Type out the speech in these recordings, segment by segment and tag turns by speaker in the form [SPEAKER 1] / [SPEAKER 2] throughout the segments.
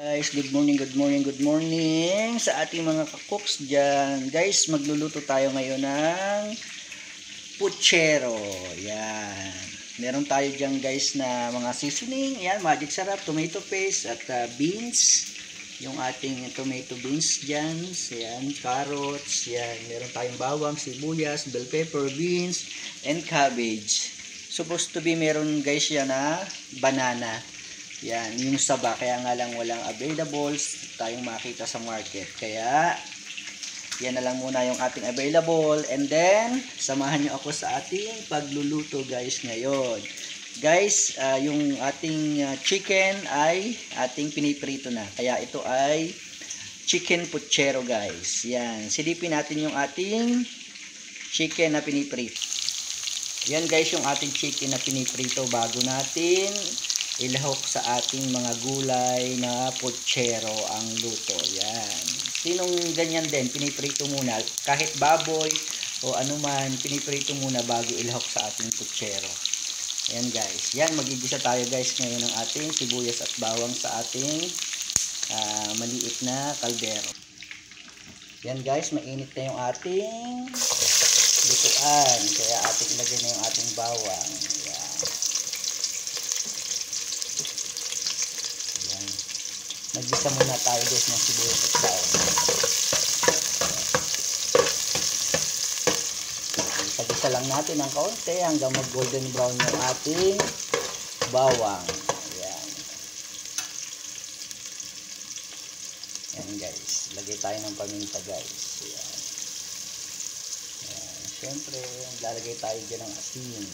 [SPEAKER 1] Guys, good morning sa ating mga kakoks dyan. Guys, magluluto tayo ngayon ng puchero. Yan. Meron tayo dyan guys na mga seasoning. Yan, magic sarap, tomato paste at beans. Yung ating tomato beans dyan. Yan, carrots. Yan, meron tayong bawang, sibuyas, bell pepper, beans, and cabbage. Supposed to be meron guys yan na banana. Yan, yung saba, kaya nga lang walang available tayong makita sa market. Kaya, yan na lang muna yung ating available. And then, samahan nyo ako sa ating pagluluto guys ngayon. Guys, yung ating chicken ay ating piniprito na. Kaya ito ay chicken puchero guys. Yan, silipin natin yung ating chicken na piniprito. Yan guys, yung ating chicken na piniprito bago natin ilahok sa ating mga gulay na puchero ang luto. Yan. Sinong ganyan din, piniprito muna. Kahit baboy o anuman, piniprito muna bago ilahok sa ating puchero. Yan guys. Yan, magigisa tayo guys ngayon ng ating sibuyas at bawang sa ating maliit na kaldero. Yan guys, mainit na yung ating lutuan. Kaya ating ilagay na yung ating bawang. Naggisa muna tayo guys ng sibuyas at bawang. Pag-isa lang natin ng kaunti hanggang mag golden brown yung ating bawang. Ayan. Ayan guys. Lagay tayo ng paminta guys. Ayan. Ayan. Siyempre, lalagay tayo dyan ng asin.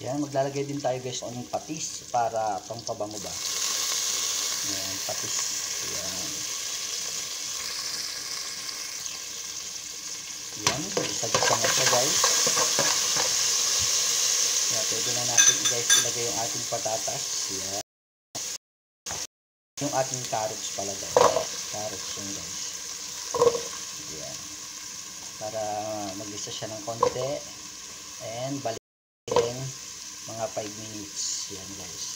[SPEAKER 1] Yan, maglalagay din tayo guys ng patis para pampabango ba. Yan, patis. Yan. Yan, isa-gisa na siya guys. Yan, pwede na natin guys ilagay yung ating patatas. Yan. Yung ating carrots pala guys. Carrots yun guys. Yan. Para mag-isa siya ng konti. And balik mga 5 minutes. Yan guys.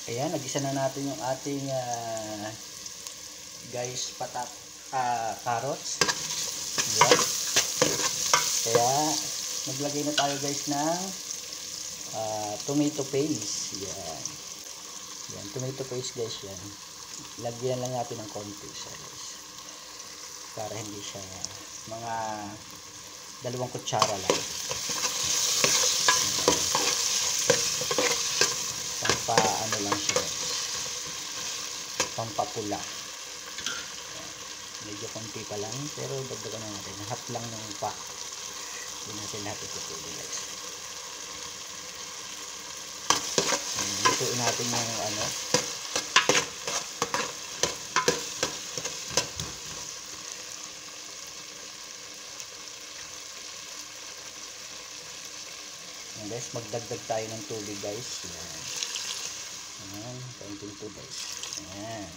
[SPEAKER 1] Ayan, nagisa na natin yung ating guys carrots. Ayan. Kaya maglagay na tayo guys ng tomato paste. Yan. Yan, tomato paste guys yan. Lagyan lang natin ng konti siya guys. Para hindi siya mga 2 kutsara lang. Ano lang siya guys. Pampapula. Medyo konti pa lang pero dagdagan na natin. Half lang ng pa. Hindi natin lahat itutuloy guys. Lutuin natin yung ano. Guys, magdagdag tayo ng tubig guys. Yan. Ayan, kaunting tubig. Ayan.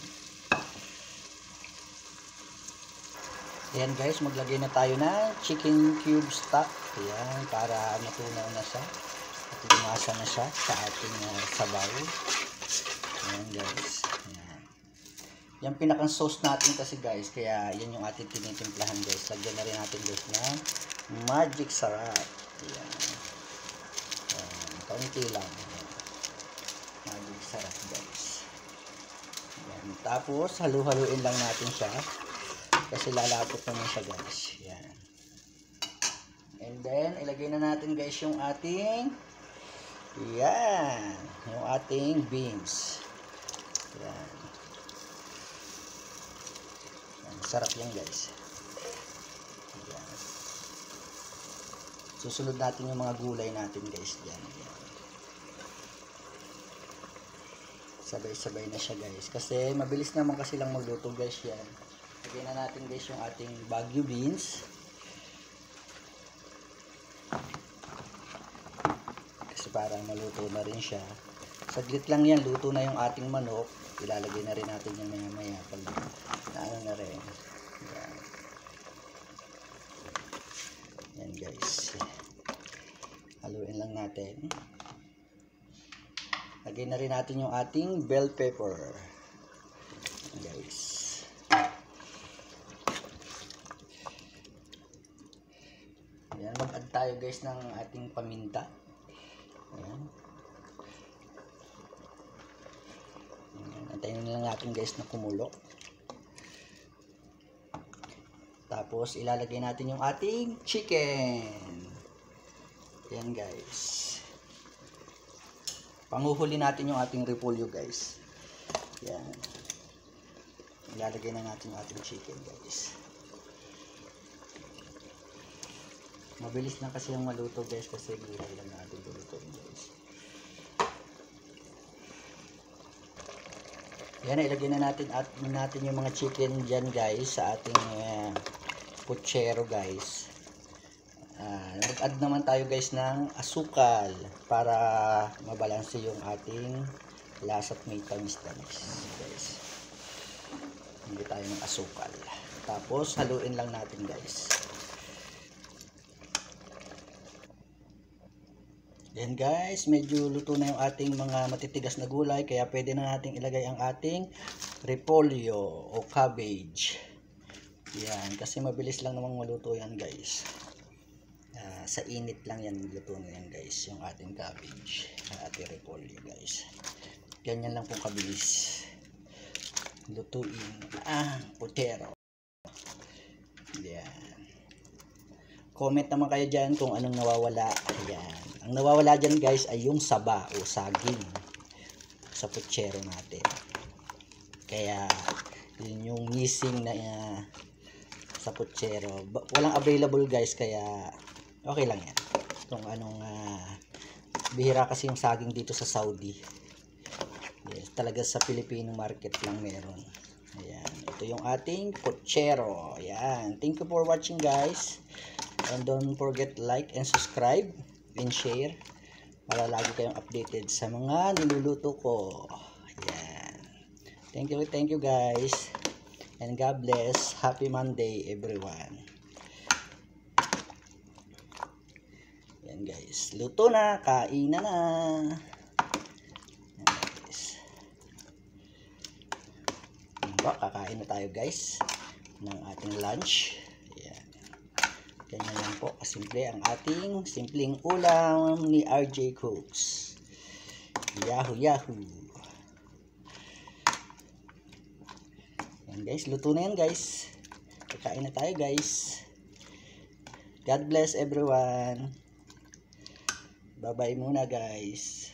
[SPEAKER 1] Ayan guys, maglagay na tayo ng chicken cube stock. Ayan, para matunaw na siya. At lumasa na siya sa ating sabaw. Ayan guys. Ayan. Yung pinakang sauce natin kasi guys, kaya yan yung ating tinitimplahan guys. Lagyan na rin natin guys ng magic sarap. Ayan. Kaunti lang. Magic sarap guys. Yan. Tapos halu-haluin lang natin siya kasi lalapot naman siya guys. Yan. And then ilagay na natin guys yung ating yung ating beans. Yan. Yan. Sarap yan guys. Yan. Susunod natin yung mga gulay natin guys diyan. Sabay-sabay na siya guys. Kasi mabilis naman kasi lang magluto guys yan. Lagyan na natin guys yung ating Baguio beans. Kasi para maluto na rin siya. Saglit lang yan. Luto na yung ating manok. Ilalagay na rin natin yung maya-maya. Pag naano na rin. Yan. Yan guys. guys. Haluin lang natin. Lagay na rin natin yung ating bell pepper. Guys. Ayan, mag-add tayo guys ng ating paminta. Ayan. Antayin na lang natin guys na kumulo. Tapos ilalagay natin yung ating chicken. Ayan guys. Panguhuli natin yung ating repolyo guys. Ayan. Ilalagay na natin yung ating chicken guys. Mabilis na kasi yung maluto guys kasi gulay lang natin lulutuin guys. Yan, ilagay na natin yung mga chicken dyan guys sa ating puchero guys. Mag-add naman tayo guys ng asukal para mabalanse yung ating lasa at may tamis-tamis guys. Hindi tayo ng asukal. Tapos haluin lang natin guys. Then guys, medyo luto na yung ating mga matitigas na gulay kaya pwede na natin ilagay ang ating repolyo o cabbage. Yan, kasi mabilis lang namang maluto yan guys. Sa init lang yan luto na yan guys, yung ating cabbage, ating repolyo guys. Ganyan lang pong kabilis lutuin ang puchero. Yan. Comment naman kayo dyan kung anong nawawala. Ayan. Ang nawawala dyan guys ay yung saba o saging sa puchero natin. Kaya yun yung missing na sa puchero. Walang available guys kaya okay lang yan. Kung anong bihira kasi yung saging dito sa Saudi. Yes, talaga sa Filipino market lang meron. Ayan. Ito yung ating puchero. Ayan. Thank you for watching guys. And don't forget like and subscribe and share para lagi kayong updated sa mga niluluto ko. Ayan. Thank you guys. And God bless. Happy Monday everyone. Ayan guys. Luto na. Kain na. Ayan guys. Kakain na tayo guys ng ating lunch. Ganyan lang po kasimple ang ating simpleng ulam ni RJ Cooks. Yahoo yahoo. Yan guys, luto na yan guys. Kakain na tayo guys. God bless everyone. Bye bye muna guys.